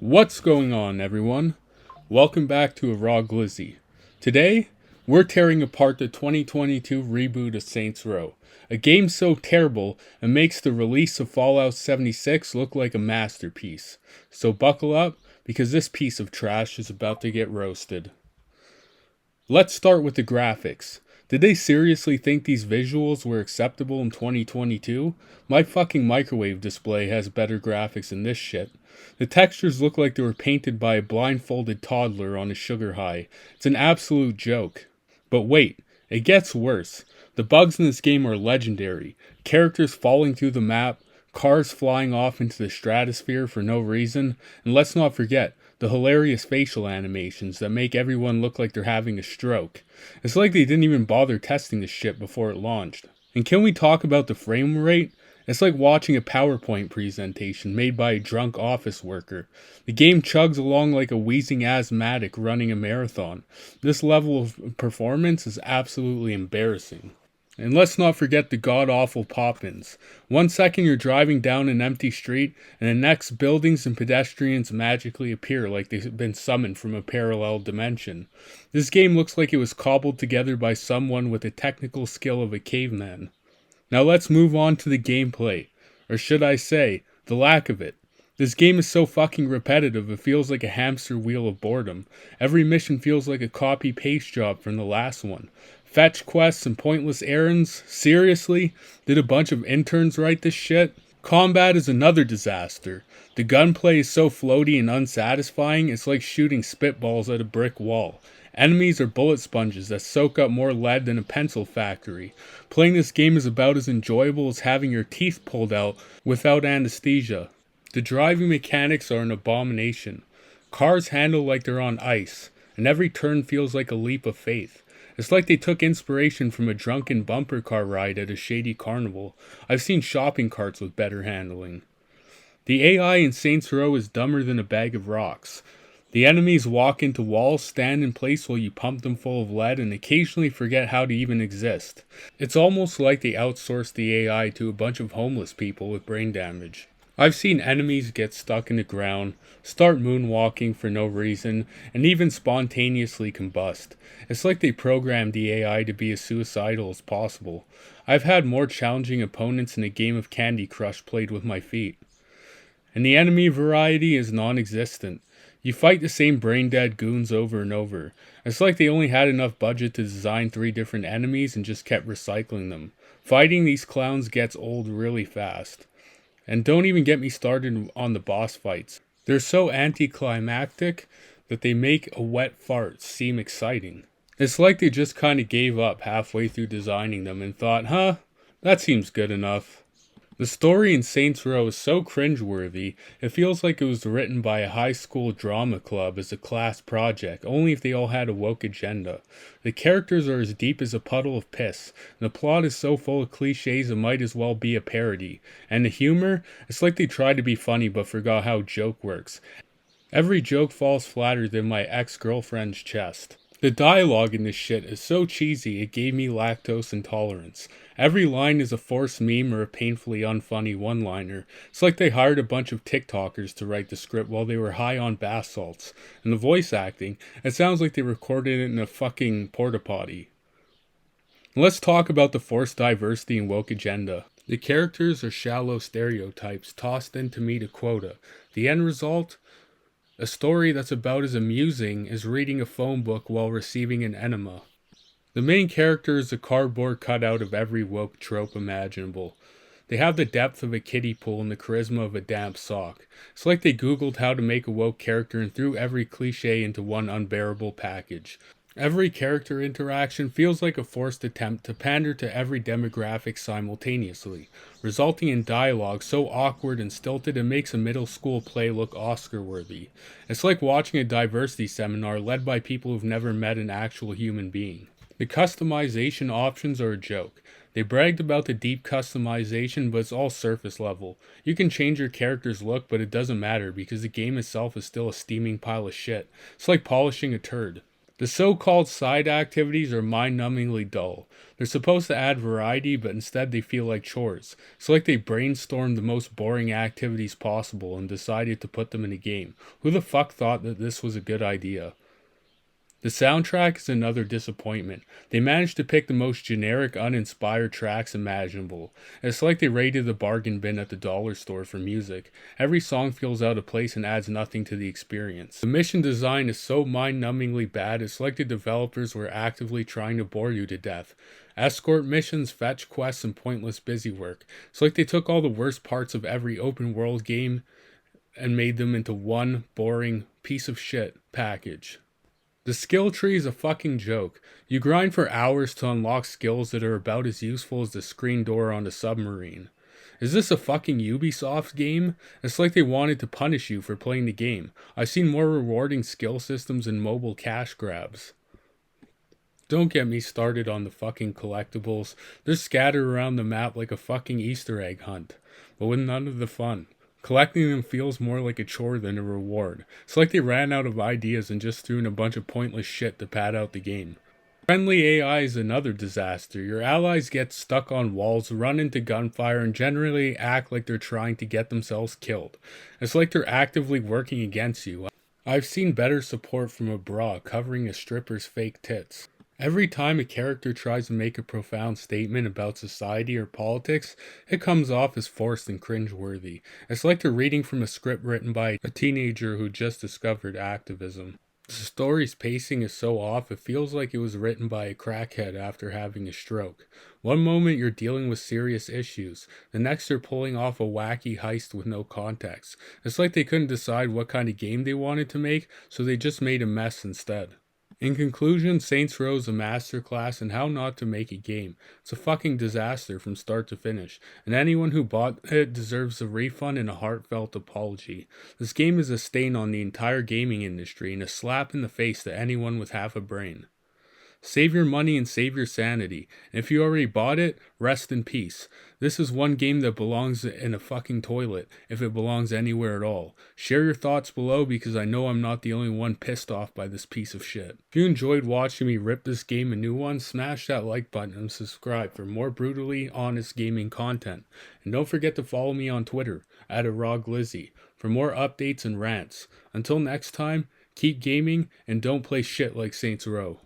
What's going on, everyone? Welcome back to A Raw Glizzy. Today, we're tearing apart the 2022 reboot of Saints Row, a game so terrible it makes the release of Fallout 76 look like a masterpiece. So buckle up, because this piece of trash is about to get roasted. Let's start with the graphics. Did they seriously think these visuals were acceptable in 2022? My fucking microwave display has better graphics than this shit. The textures look like they were painted by a blindfolded toddler on a sugar high. It's an absolute joke. But wait, it gets worse. The bugs in this game are legendary. Characters falling through the map, cars flying off into the stratosphere for no reason, and let's not forget, the hilarious facial animations that make everyone look like they're having a stroke. It's like they didn't even bother testing this shit before it launched. And can we talk about the frame rate? It's like watching a PowerPoint presentation made by a drunk office worker. The game chugs along like a wheezing asthmatic running a marathon. This level of performance is absolutely embarrassing. And let's not forget the god-awful pop-ins. 1 second you're driving down an empty street, and the next buildings and pedestrians magically appear like they've been summoned from a parallel dimension. This game looks like it was cobbled together by someone with the technical skill of a caveman. Now let's move on to the gameplay. Or should I say, the lack of it. This game is so fucking repetitive it feels like a hamster wheel of boredom. Every mission feels like a copy-paste job from the last one. Fetch quests and pointless errands? Seriously? Did a bunch of interns write this shit? Combat is another disaster. The gunplay is so floaty and unsatisfying, it's like shooting spitballs at a brick wall. Enemies are bullet sponges that soak up more lead than a pencil factory. Playing this game is about as enjoyable as having your teeth pulled out without anesthesia. The driving mechanics are an abomination. Cars handle like they're on ice, and every turn feels like a leap of faith. It's like they took inspiration from a drunken bumper car ride at a shady carnival. I've seen shopping carts with better handling. The AI in Saints Row is dumber than a bag of rocks. The enemies walk into walls, stand in place while you pump them full of lead, and occasionally forget how to even exist. It's almost like they outsourced the AI to a bunch of homeless people with brain damage. I've seen enemies get stuck in the ground, start moonwalking for no reason, and even spontaneously combust. It's like they programmed the AI to be as suicidal as possible. I've had more challenging opponents in a game of Candy Crush played with my feet. And the enemy variety is non-existent. You fight the same brain-dead goons over and over. It's like they only had enough budget to design 3 different enemies and just kept recycling them. Fighting these clowns gets old really fast. And don't even get me started on the boss fights. They're so anticlimactic that they make a wet fart seem exciting. It's like they just kinda gave up halfway through designing them and thought, that seems good enough. The story in Saints Row is so cringeworthy, it feels like it was written by a high school drama club as a class project, only if they all had a woke agenda. The characters are as deep as a puddle of piss, and the plot is so full of cliches it might as well be a parody. And the humor? It's like they tried to be funny but forgot how joke works. Every joke falls flatter than my ex-girlfriend's chest. The dialogue in this shit is so cheesy it gave me lactose intolerance. Every line is a forced meme or a painfully unfunny one-liner. It's like they hired a bunch of TikTokers to write the script while they were high on bath salts. And the voice acting, it sounds like they recorded it in a fucking porta potty. Let's talk about the forced diversity and woke agenda. The characters are shallow stereotypes tossed in to meet a quota. The end result? A story that's about as amusing as reading a phone book while receiving an enema. The main character is a cardboard cutout of every woke trope imaginable. They have the depth of a kiddie pool and the charisma of a damp sock. It's like they googled how to make a woke character and threw every cliche into one unbearable package. Every character interaction feels like a forced attempt to pander to every demographic simultaneously, resulting in dialogue so awkward and stilted it makes a middle school play look Oscar-worthy. It's like watching a diversity seminar led by people who've never met an actual human being. The customization options are a joke. They bragged about the deep customization, but it's all surface level. You can change your character's look, but it doesn't matter because the game itself is still a steaming pile of shit. It's like polishing a turd. The so-called side activities are mind-numbingly dull. They're supposed to add variety, but instead they feel like chores. It's like they brainstormed the most boring activities possible and decided to put them in a game. Who the fuck thought that this was a good idea? The soundtrack is another disappointment. They managed to pick the most generic, uninspired tracks imaginable. It's like they raided the bargain bin at the dollar store for music. Every song feels out of place and adds nothing to the experience. The mission design is so mind-numbingly bad, it's like the developers were actively trying to bore you to death. Escort missions, fetch quests, and pointless busywork. It's like they took all the worst parts of every open world game and made them into one boring piece of shit package. The skill tree is a fucking joke. You grind for hours to unlock skills that are about as useful as the screen door on a submarine. Is this a fucking Ubisoft game? It's like they wanted to punish you for playing the game. I've seen more rewarding skill systems and mobile cash grabs. Don't get me started on the fucking collectibles. They're scattered around the map like a fucking Easter egg hunt, but with none of the fun. Collecting them feels more like a chore than a reward. It's like they ran out of ideas and just threw in a bunch of pointless shit to pad out the game. Friendly AI is another disaster. Your allies get stuck on walls, run into gunfire, and generally act like they're trying to get themselves killed. It's like they're actively working against you. I've seen better support from a bra covering a stripper's fake tits. Every time a character tries to make a profound statement about society or politics, it comes off as forced and cringeworthy. It's like they're reading from a script written by a teenager who just discovered activism. The story's pacing is so off, it feels like it was written by a crackhead after having a stroke. One moment you're dealing with serious issues, the next you're pulling off a wacky heist with no context. It's like they couldn't decide what kind of game they wanted to make, so they just made a mess instead. In conclusion, Saints Row is a masterclass in how not to make a game. It's a fucking disaster from start to finish, and anyone who bought it deserves a refund and a heartfelt apology. This game is a stain on the entire gaming industry and a slap in the face to anyone with half a brain. Save your money and save your sanity. And if you already bought it, rest in peace. This is one game that belongs in a fucking toilet, if it belongs anywhere at all. Share your thoughts below because I know I'm not the only one pissed off by this piece of shit. If you enjoyed watching me rip this game a new one, smash that like button and subscribe for more brutally honest gaming content. And don't forget to follow me on Twitter, @ruthless, for more updates and rants. Until next time, keep gaming and don't play shit like Saints Row.